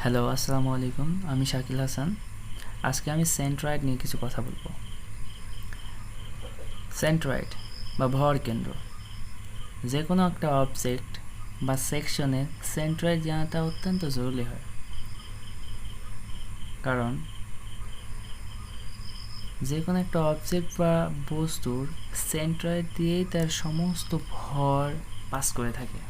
Hello, আসসালামু আলাইকুম। আমি শাকিল হাসান। আজকে আমি সেন্ট্রয়েড নিয়ে কিছু কথা বলবো। সেন্ট্রয়েড বা ভর কেন্দ্র, যে কোনো একটা অবজেক্ট বা সেকশনের সেন্ট্রয়েড জানাটা অত্যন্ত জরুরি হয়। কারণ যে কোনো একটা অবজেক্ট বা বস্তুর সেন্ট্রয়েড দিয়েই তার সমস্ত ভর পাস করে থাকে,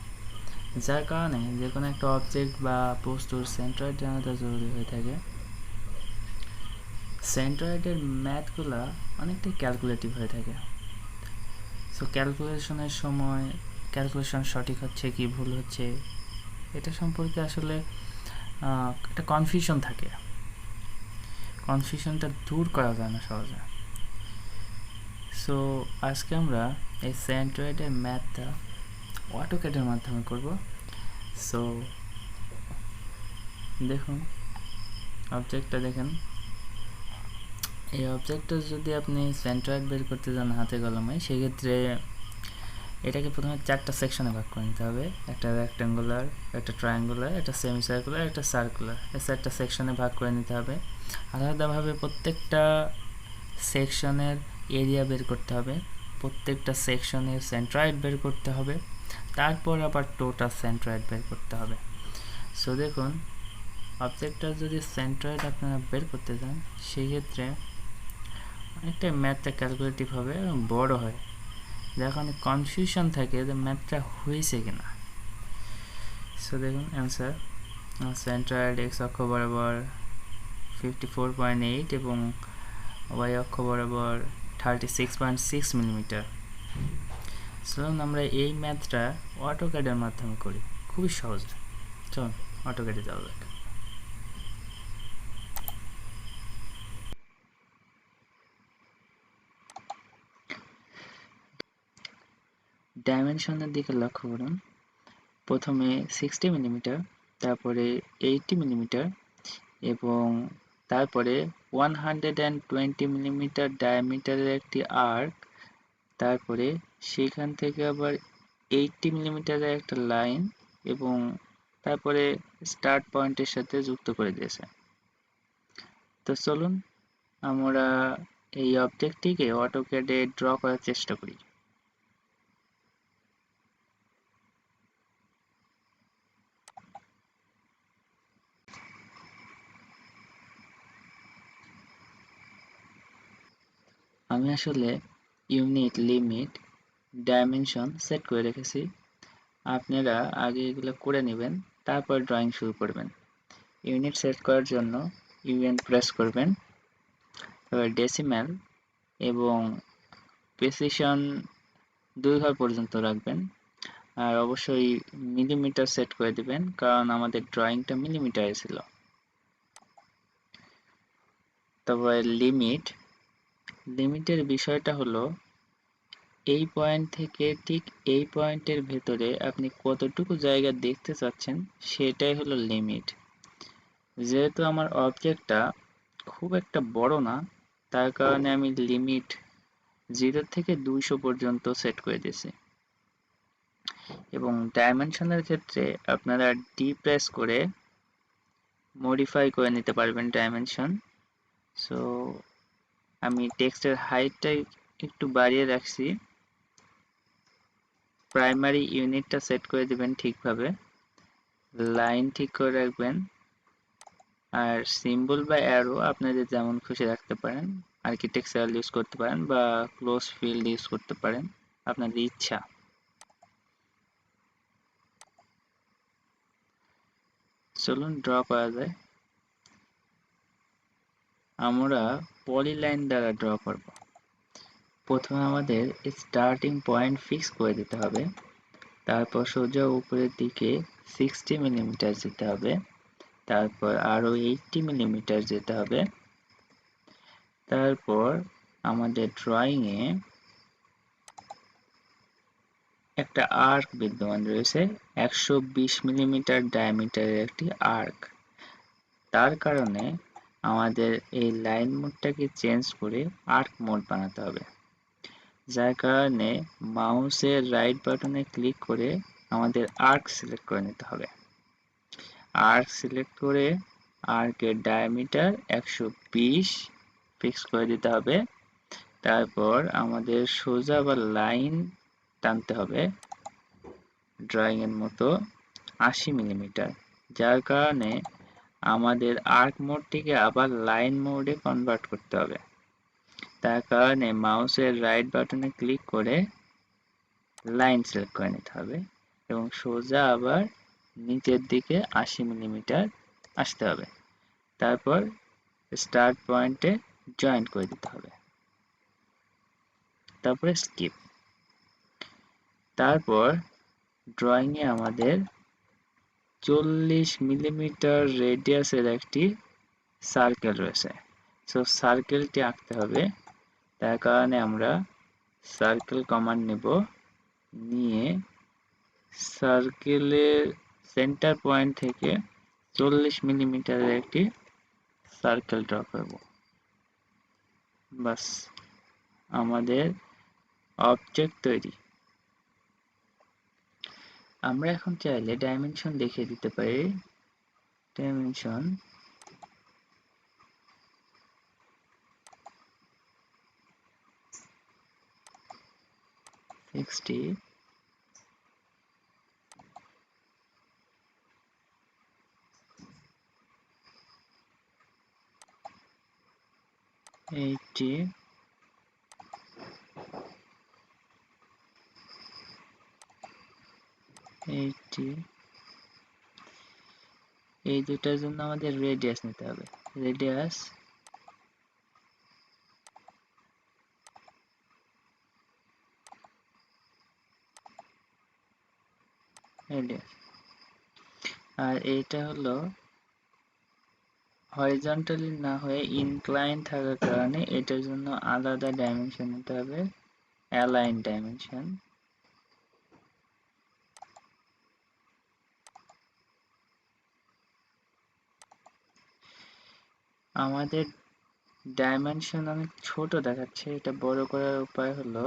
যার কারণে যে কোনো একটা অবজেক্ট বা বস্তুর সেন্ট্রয়েড জানাটা জরুরি হয়ে থাকে। সেন্ট্রয়েডের ম্যাথগুলা অনেকটাই ক্যালকুলেটিভ হয়ে থাকে। সো ক্যালকুলেশনের সময় ক্যালকুলেশন সঠিক হচ্ছে কি ভুল হচ্ছে এটা সম্পর্কে আসলে একটা কনফিউশন থাকে। কনফিউশনটা দূর করা যায় না সহজে। সো আজকে আমরা এই সেন্ট্রয়েডের ম্যাথটা অটোক্যাডের মাধ্যমে করব। সো দেখুন, অবজেক্টটা দেখেন। এই অবজেক্টটা যদি আপনি সেন্ট্রয়েড বের করতে যান হাতে কলমে, সেক্ষেত্রে এটাকে প্রথমে 4টা সেকশনে ভাগ করে নিতে হবে। একটা রেক্ট্যাঙ্গুলার, একটা ট্রায়াঙ্গুলার, একটা সেমি সার্কুলার, একটা সার্কুলার। এই 4টা সেকশনে ভাগ করে নিতে হবে। আলাদাভাবে প্রত্যেকটা সেকশনের এরিয়া বের করতে হবে, প্রত্যেকটা সেকশনের সেন্ট্রয়েড বের করতে হবে, তারপর আবার টোটাল সেন্ট্রয়েড বের করতে হবে। সো দেখুন, অবজেক্টটার যদি সেন্ট্রয়েড আপনারা বের করতে চান, সেক্ষেত্রে অনেকটাই ম্যাথটা ক্যালকুলেটিভ হবে এবং বড় হয়, যার কারণে কনফিউশন থাকে যে ম্যাথটা হয়েছে কিনা। সো দেখুন অ্যান্সার, সেন্ট্রয়েড এক্স অক্ষ বরাবর 54.8 এবং ওয়াই অক্ষ বরাবর 36.6 মিলিমিটার। চলুন আমরা এই ম্যাথটা অটোক্যাডের মাধ্যমে করি, খুবই সহজ। চলুন অটোক্যাডে যাওয়া যাক। ডাইমেনশনের দিকে লক্ষ্য করুন। প্রথমে 60 মিলিমিটার, তারপরে 80 মিলিমিটার এবং তারপরে 120 মিলিমিটার ডায়ামিটারের একটি আর্ক, তারপরে সেখান থেকে আবার 80 মিলিমিটারের একটা লাইন এবং তারপরে স্টার্ট পয়েন্টের সাথে যুক্ত করে দিয়েছে। তো চলুন আমরা এই অবজেক্টটিকে অটোক্যাডে ড্র করার চেষ্টা করি। আমি আসলে ইউনিট, লিমিট, ডাইমেনশন সেট করে রেখেছি। আপনারা আগে এগুলো করে নেবেন, তারপর ড্রয়িং শুরু করবেন। ইউনিট সেট করার জন্য ইউএন প্রেস করবেন, এবার ডেসিমাল এবং প্রেসিশন 2 ঘর পর্যন্ত রাখবেন। আর অবশ্যই মিলিমিটার সেট করে দিবেন, কারণ আমাদের ড্রয়িংটা মিলিমিটারে ছিল। তারপরে লিমিটের বিষয়টা হলো এই পয়েন্ট থেকে ঠিক এই পয়েন্টের ভেতরে আপনি কতটুকু জায়গা দেখতে চাচ্ছেন সেটাই হলো লিমিট। যেহেতু আমার অবজেক্টটা খুব একটা বড় না, তার কারণে আমি লিমিট 0 থেকে 200 পর্যন্ত সেট করে দিয়েছি। এবং ডাইমেনশনের ক্ষেত্রে আপনারা ডি প্রেস করে মডিফাই করে নিতে পারবেন ডাইমেনশন। সো আমি টেক্সটের হাইটটা একটু বাড়িয়ে রাখছি। প্রাইমারি ইউনিটটা সেট করে দিবেন ঠিকভাবে, লাইন ঠিক করে রাখবেন, আর সিম্বল বা অ্যারো আপনাদের যেমন খুশি রাখতে পারেন। আর্কিটেকচারাল ইউজ করতে পারেন বা ক্লোজ ফিল্ড ইউজ করতে পারেন, আপনাদের ইচ্ছা। চলুন ড্র করা যায়। আমরা পলিলাইন দ্বারা ড্র করব। প্রথমে আমাদের স্টার্টিং পয়েন্ট ফিক্স করে দিতে হবে, তারপর সোজা উপরের দিকে 60 মিলিমিটার যেতে হবে, তারপর আরো 80 মিলিমিটার যেতে হবে। তারপর আমাদের ড্রয়িং এ একটা আর্ক বিদ্যমান রয়েছে, 120 মিলিমিটার ডায়ামিটারের একটি আর্ক। তার কারণে আমাদের এই লাইন মোডটাকে চেঞ্জ করে আর্ক মোড বানাতে হবে, যার কারণে মাউসের রাইট বাটনে ক্লিক করে আমাদের আর্ক সিলেক্ট করে নিতে হবে। আর্ক সিলেক্ট করে আর্কের ডায়ামিটার 120 ফিক্স করে দিতে হবে। তারপর আমাদের সোজা বা লাইন টানতে হবে ড্রয়িং এর মতো 80 মিলিমিটার, যার কারণে আমাদের আর্ক মোডটিকে আবার লাইন মোডে কনভার্ট করতে হবে। তার কারণে মাউসের রাইট বাটনে ক্লিক করে লাইন সিলেক্ট করে নিতে হবে এবং সোজা আবার নিচের দিকে 80 মিলিমিটার আসতে হবে। তারপর স্টার্ট পয়েন্টে জয়েন্ট করে দিতে হবে, তারপরে স্কিপ। তারপর ড্রয়িং এ আমাদের 40 মিলিমিটার রেডিয়াসের একটি সার্কেল রয়েছে, সো সার্কেলটি আঁকতে হবে। তার কারণে আমরা সার্কেল কমান্ড নেব, নিয়ে সার্কেলের সেন্টার পয়েন্ট থেকে 40 মিলিমিটারের একটি সার্কেল ড্র করব। বাস, আমাদের অবজেক্ট তৈরি। আমরা এখন চাইলে ডাইমেনশন দেখিয়ে দিতে পারি। ডাইমেনশন 60, 80, 80। এই দুটার জন্য আমাদের রেডিয়াস নিতে হবে। রেডিয়াস আর এইটা হলো হরিজন্টালি না হয়ে ইনক্লাইন থাকার কারণে এটার জন্য আলাদা ডাইমেনশন নিতে হবে, অ্যালাইন ডাইমেনশন। আমাদের ডাইমেনশন অনেক ছোট দেখাচ্ছে, এটা বড় করার উপায় হলো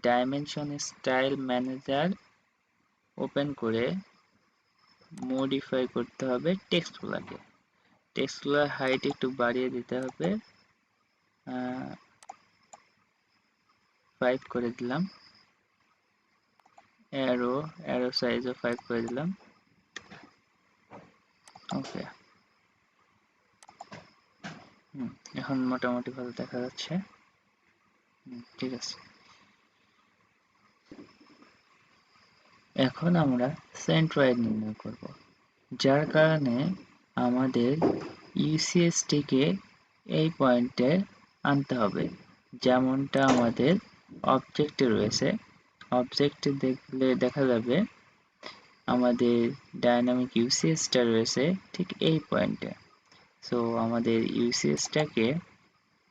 ডাইমেনশন স্টাইল ম্যানেজার ওপেন করে মডিফাই করতে হবে টেক্সটগুলোকে। টেক্সটগুলোর হাইট একটু বাড়িয়ে দিতে হবে, 5 করে দিলাম। অ্যারো সাইজও 5 করে দিলাম। ওকে, এখন মোটামুটি ভালো দেখা যাচ্ছে। ঠিক আছে, এখন আমরা সেন্ট্রয়েড নির্ণয় করব, যার কারণে আমাদের ইউসিএসটিকে এই পয়েন্টে আনতে হবে, যেমনটা আমাদের অবজেক্টে রয়েছে। অবজেক্টে দেখলে দেখা যাবে আমাদের ডাইনামিক ইউসিএসটা রয়েছে ঠিক এই পয়েন্টে। সো আমাদের ইউসিএসটাকে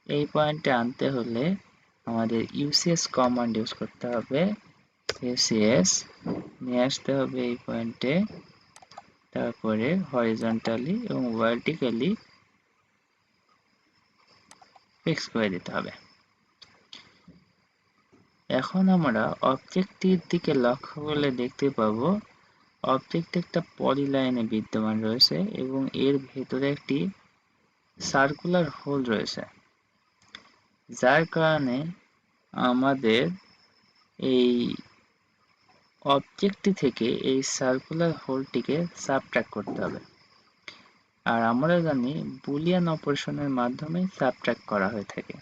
এই পয়েন্টে আনতে হলে আমাদের ইউসিএস কমান্ড ইউজ করতে হবে। ইউসিএস নিয়ে আসতে হবে এই পয়েন্টে, তারপরে হরিজন্টালি এবং ভার্টিক্যালি ফিক্স করে দিতে হবে। এখন আমরা অবজেক্টটির দিকে লক্ষ্য করলে দেখতে পাবো অবজেক্ট একটা পলিলাইনে বিদ্যমান রয়েছে এবং এর ভেতরে একটি সার্কুলার হোল রয়েছে, যার কারণে আমাদের এই অবজেক্টটি থেকে এই সার্কুলার হোলটিকে সাবট্রাক্ট করতে হবে। আর আমরা জানি বুলিয়ান অপারেশনের মাধ্যমে সাবট্রাক্ট করা হয়ে থাকে,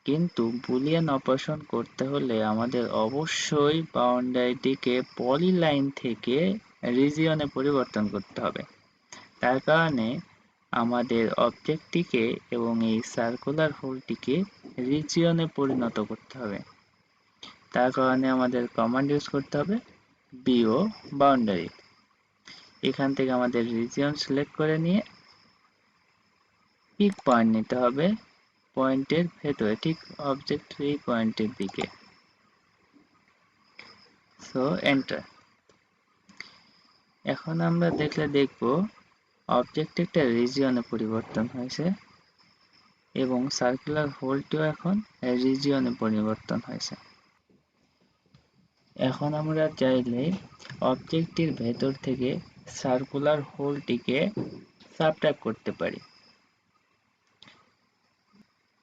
কিন্তু বুলিয়ান অপারেশন করতে হলে আমাদের অবশ্যই বাউন্ডারিটিকে পলিলাইন থেকে রিজিয়নে পরিবর্তন করতে হবে। তার কারণে আমাদের অবজেক্টটিকে এবং এই সার্কুলার হোলটিকে রিজিয়নে পরিণত করতে হবে। তার কারণে আমাদের কমান্ড ইউজ করতে হবে বিও বাউন্ডারি। এখান থেকে আমাদের রিজিয়ন সিলেক্ট করে নিয়ে পিক পয়েন্ট নিতে হবে পয়েন্টের ভেতরে, ঠিক অবজেক্টের এই পয়েন্টের দিকে। So enter. এখন আমরা দেখব অবজেক্ট একটা রিজিয়নে পরিবর্তন হয়েছে এবং সার্কুলার হোলটিও এখন রিজিয়নে পরিবর্তন হয়েছে। এখন আমরা চাইলে অবজেক্টটির ভেতর থেকে সার্কুলার হোলটিকে সাবট্রাক্ট করতে পারি।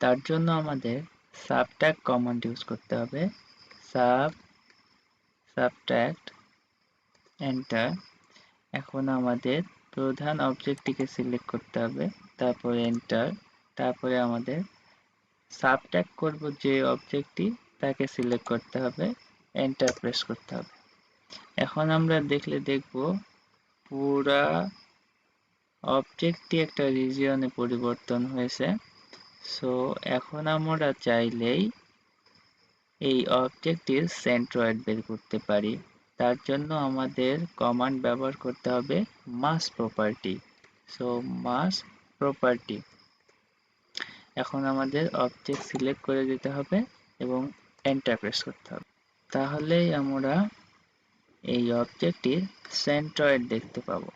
তার জন্য আমাদের সাবট্রাক্ট কমান্ড ইউজ করতে হবে। Subtract, enter. এখন আমাদের প্রধান অবজেক্টটিকে সিলেক্ট করতে হবে, তারপরে এন্টার। তারপরে আমাদের সাবট্রাক্ট করব যে অবজেক্টটি তাকে সিলেক্ট করতে হবে, এন্টার প্রেস করতে হবে। এখন আমরা দেখব পুরা অবজেক্টটি একটা রিজিয়নে পরিবর্তন হয়েছে। সো এখন আমরা চাইলেই এই অবজেক্টটির সেন্ট্রয়েড বের করতে পারি। তার জন্য আমাদের কমান্ড ব্যবহার করতে হবে মাস প্রপার্টি। So much property. এখন আমাদের অবজেক্ট সিলেক্ট করে দিতে হবে এবং এন্টার প্রেস করতে হবে। তাহলেই আমরা এই অবজেক্টটির সেন্ট্রয়েড দেখতে পাবো।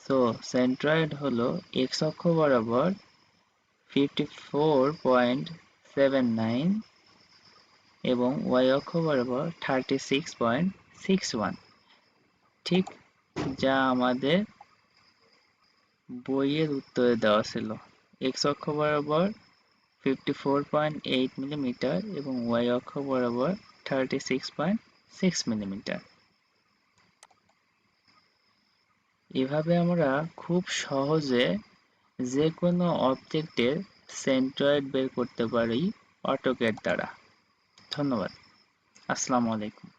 সো সেন্ট্রয়েড হলো x অক্ষ বরাবর 54.79 এবং y অক্ষ বরাবর 36.61, ঠিক যা আমাদের বইয়ের উত্তরে দেওয়া ছিল। x অক্ষ বরাবর 54.8 মিলিমিটার এবং y অক্ষ বরাবর 36.6 মিলিমিটার। এভাবে আমরা খুব সহজে যে কোনো অবজেক্টের সেন্ট্রয়েড বের করতে পারি অটোক্যাড দ্বারা। ধন্যবাদ। আসসালামু আলাইকুম।